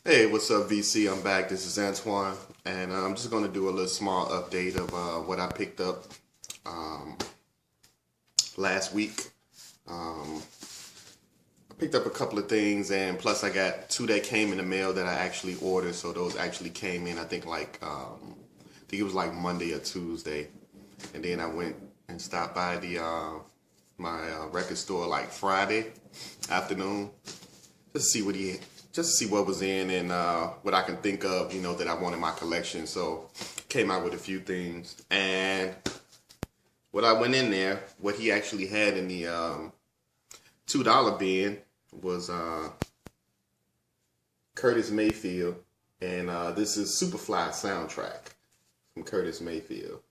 Hey, what's up, VC? I'm back. This is Antoine, and I'm just going to do a little small update of what I picked up um, last week. Um, I picked up a couple of things, and plus I got two that came in the mail that I actually ordered. So those actually came in. I think it was like Monday or Tuesday, and then I went and stopped by the my record store like Friday afternoon just to see just to see what was in and what I can think of, that I want in my collection. So came out with a few things, and what I went in there, what he actually had in the $2 bin was Curtis Mayfield, and this is Superfly soundtrack from Curtis Mayfield.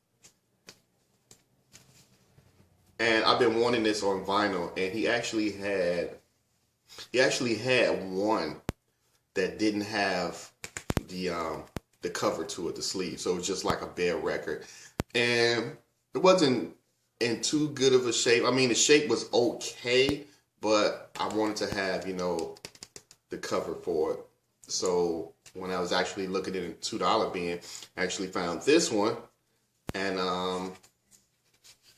And I've been wanting this on vinyl, and he actually had one that didn't have the cover to it, the sleeve. So it was just like a bare record. And it wasn't in too good of a shape. I mean, the shape was okay, but I wanted to have, the cover for it. So when I was actually looking at a $2 bin, I actually found this one. And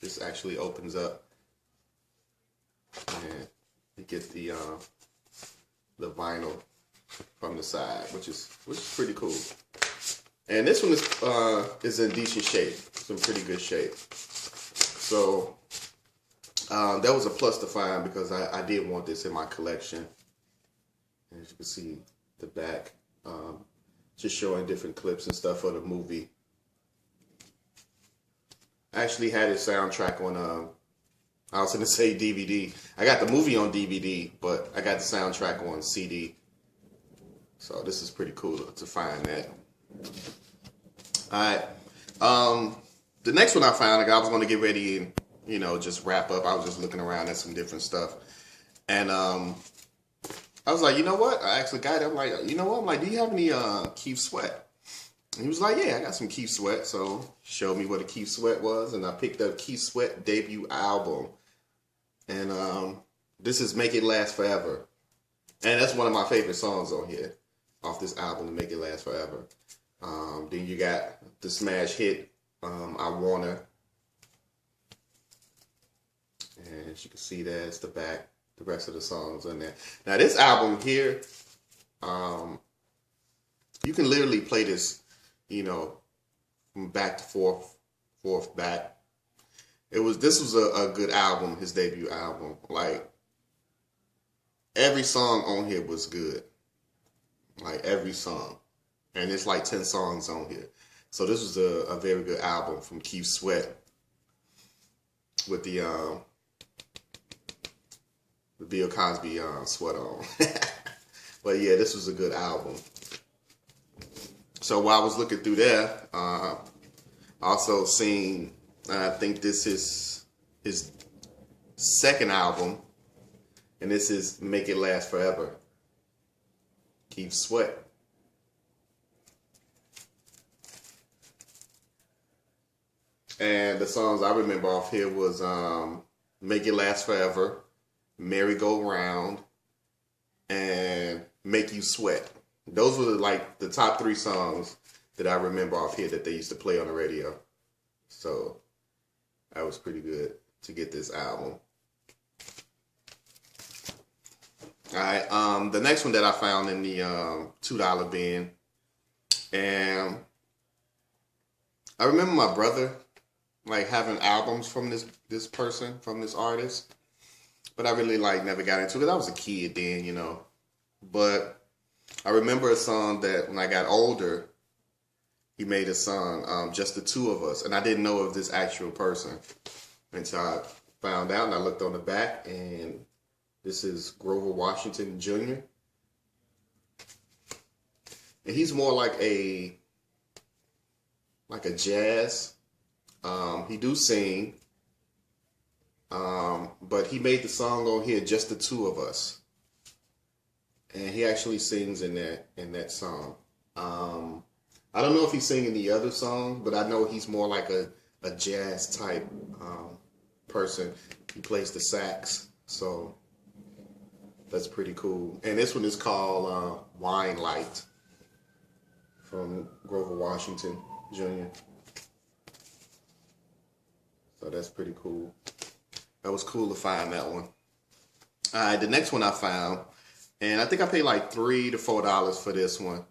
this actually opens up. And you get the vinyl from the side, which is pretty cool. And this one is in decent shape. It's in pretty good shape. So that was a plus to find because I did want this in my collection. And as you can see, the back just showing different clips and stuff of the movie. I actually had a soundtrack on I was going to say DVD. I got the movie on DVD, but I got the soundtrack on CD. So this is pretty cool to find that. All right. The next one I found, I was going to get ready and, just wrap up. I was just looking around at some different stuff. And I was like, you know what? I actually got it. I'm like, you know what? I'm like, do you have any Keith Sweat? And he was like, yeah, I got some Keith Sweat. So showed me what a Keith Sweat was. And I picked up Keith Sweat debut album. And this is Make It Last Forever. And that's one of my favorite songs on here, off this album, Make It Last Forever. Then you got the smash hit, I Wanna. And as you can see, that's the back, the rest of the songs in there. Now this album here, you can literally play this, from back to forth, back. This was a good album, his debut album. Like, every song on here was good. Like, every song. And it's like 10 songs on here. So this was a very good album from Keith Sweat with the Bill Cosby sweater on. But yeah, this was a good album. So while I was looking through there, also seen, I think this is his second album, and this is Make It Last Forever. Keith Sweat. And the songs I remember off here was Make It Last Forever, Merry Go Round, and Make You Sweat. Those were like the top 3 songs that I remember off here that they used to play on the radio. So that was pretty good to get this album. All right, the next one that I found in the $2 bin, and I remember my brother like having albums from this person, from this artist, but I really never got into it. I was a kid then, But I remember a song that when I got older, he made a song, Just the Two of Us. And I didn't know of this actual person until I found out, and I looked on the back, and this is Grover Washington Jr. And he's more like a jazz. He do sing. But he made the song on here, Just the Two of Us. And he actually sings in that song. I don't know if he's singing the other song, but I know he's more like a jazz type person. He plays the sax. So That's pretty cool. And this one is called Wine Light from Grover Washington Jr. So that's pretty cool. That was cool to find that one. All right, the next one I found, and I think I paid like $3 to $4 for this one.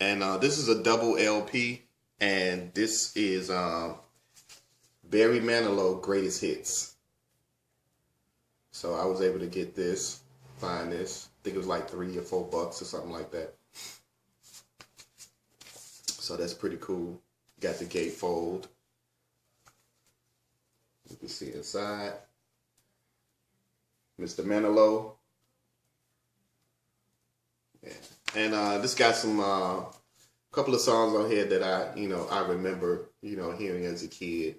And this is a double LP, and this is Barry Manilow Greatest Hits. So I was able to get this, find this. I think it was like $3 or $4 or something like that. So that's pretty cool. Got the gatefold. You can see inside. Mr. Manilow. Yeah. And this got some couple of songs on here that I remember, hearing as a kid.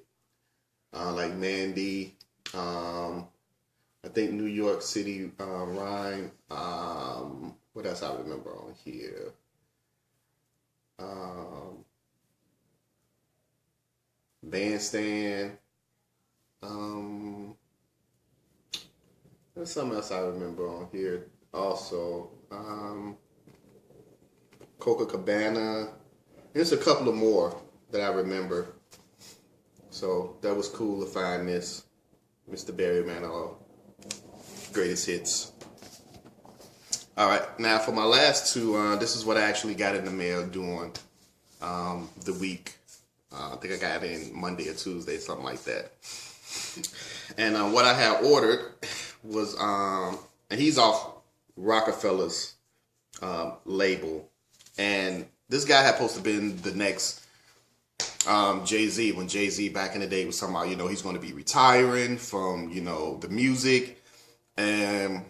Like Mandy, I think New York City Rhyme. What else I remember on here? Bandstand. There's something else I remember on here also. Copacabana. There's a couple of more that I remember. So that was cool to find this. Mr. Barry Manilow. Greatest Hits. Alright, now for my last two, this is what I actually got in the mail during the week. I think I got it in Monday or Tuesday, something like that. And what I had ordered was, and he's off Rockefeller's label. And this guy had supposed to been the next Jay-Z, when Jay-Z back in the day was talking about, he's going to be retiring from, the music. And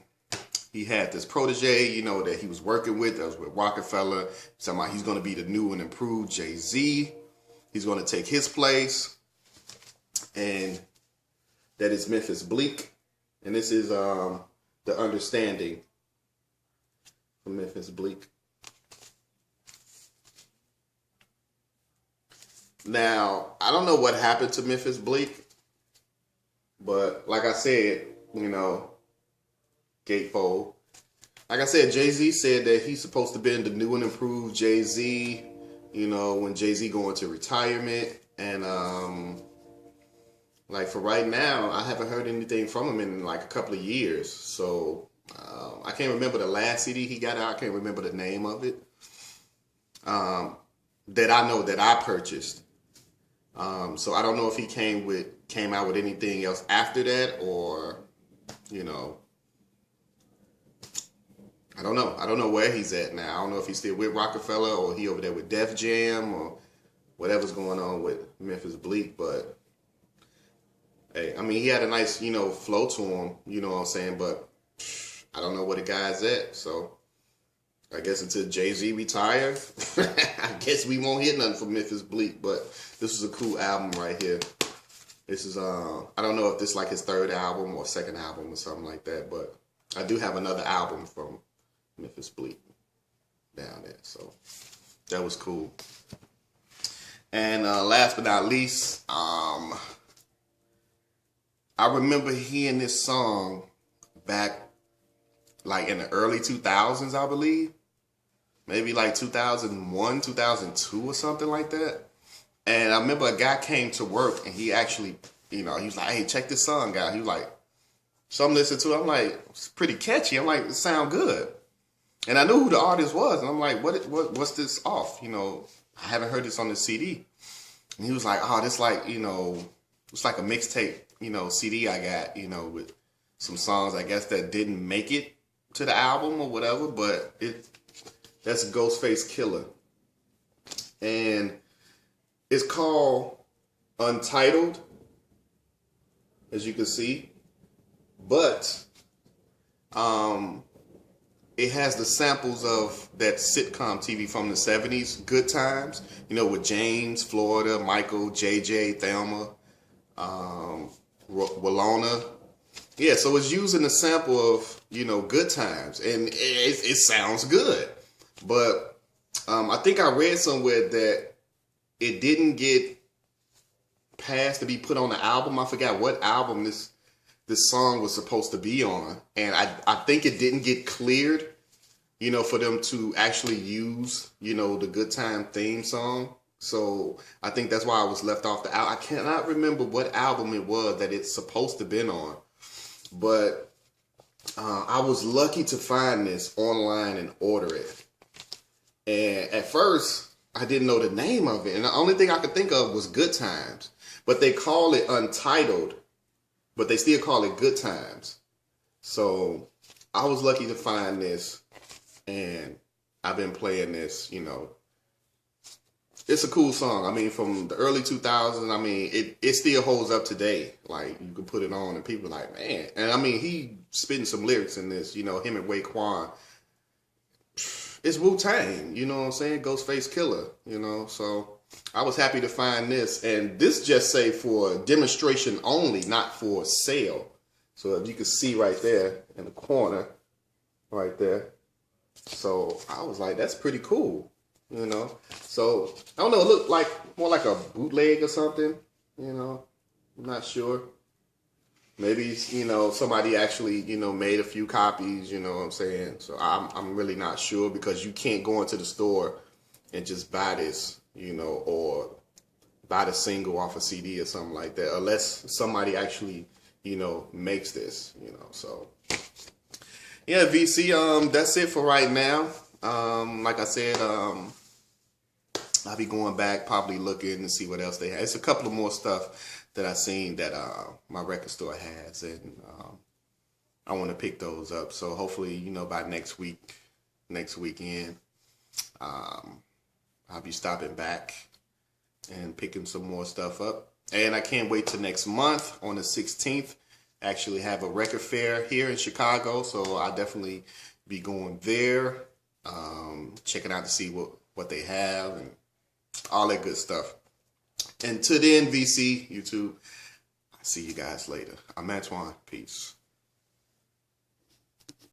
he had this protege, that he was working with, that was with Rockefeller. Talking about he's going to be the new and improved Jay-Z. He's going to take his place. And that is Memphis Bleak. And this is The Understanding from Memphis Bleak. Now, I don't know what happened to Memphis Bleak, but like I said, gatefold. Like I said, Jay-Z said that he's supposed to be the new and improved Jay-Z, when Jay-Z go into retirement. And like for right now, I haven't heard anything from him in like a couple of years. So I can't remember the last CD he got out. I can't remember the name of it. That I know that I purchased. So I don't know if he came out with anything else after that, or, I don't know. I don't know where he's at now. I don't know if he's still with Rockefeller or he over there with Def Jam or whatever's going on with Memphis Bleak. But hey, I mean, he had a nice, flow to him, you know what I'm saying? But I don't know where the guy's at. So I guess until Jay-Z retires, I guess we won't hear nothing from Memphis Bleak. But this is a cool album right here. This is, I don't know if this is like his third album or second album or something like that. But I do have another album from Memphis Bleak down there. So that was cool. And last but not least, I remember hearing this song back like in the early 2000s, I believe. Maybe like 2001, 2002 or something like that. And I remember a guy came to work and he actually, he was like, hey, check this song out. He was like, so I'm listening to it. I'm like, it's pretty catchy. I'm like, it sound good. And I knew who the artist was. And I'm like, what's this off? I haven't heard this on the CD. And he was like, oh, this like, it's like a mixtape, CD I got, with some songs, I guess, that didn't make it to the album or whatever. But that's Ghostface Killer. And it's called Untitled, as you can see. But it has the samples of that sitcom TV from the 70s, Good Times, with James, Florida, Michael, JJ, Thelma, Walona. Yeah, so it's using a sample of, Good Times, and it sounds good. But I think I read somewhere that it didn't get passed to be put on the album. I forgot what album this this song was supposed to be on. And I think it didn't get cleared, you know, for them to actually use, you know, the Good Time theme song. So I think that's why I was left off the album. I cannot remember what album it was that it's supposed to been on. But I was lucky to find this online and order it. And at first, I didn't know the name of it. And the only thing I could think of was Good Times. But they call it Untitled, but they still call it Good Times. So I was lucky to find this. And I've been playing this, you know. It's a cool song. I mean, from the early 2000s, I mean, it still holds up today. Like, you can put it on and people are like, man. And I mean, he spitting some lyrics in this, you know, him and Raekwon. It's Wu-Tang, you know what I'm saying? Ghostface Killer, you know. So I was happy to find this. And this just say for demonstration only, not for sale. So if you can see right there in the corner, right there. So I was like, that's pretty cool. You know, so I don't know. It looked like more like a bootleg or something. You know, I'm not sure. Maybe, you know, somebody actually, you know, made a few copies. You know what I'm saying? So I'm really not sure, because you can't go into the store and just buy this, you know, or buy the single off a CD or something like that, unless somebody actually, you know, makes this. You know, so yeah, VC. That's it for right now. Like I said, I'll be going back, probably looking to see what else they have. It's a couple of more stuff that I've seen that my record store has, and I want to pick those up. So hopefully, you know, by next weekend, I'll be stopping back and picking some more stuff up. And I can't wait till next month on the 16th. Actually have a record fair here in Chicago, so I'll definitely be going there, checking out to see what they have and all that good stuff. And to then, VC, YouTube, I'll see you guys later. I'm Antoine. Peace.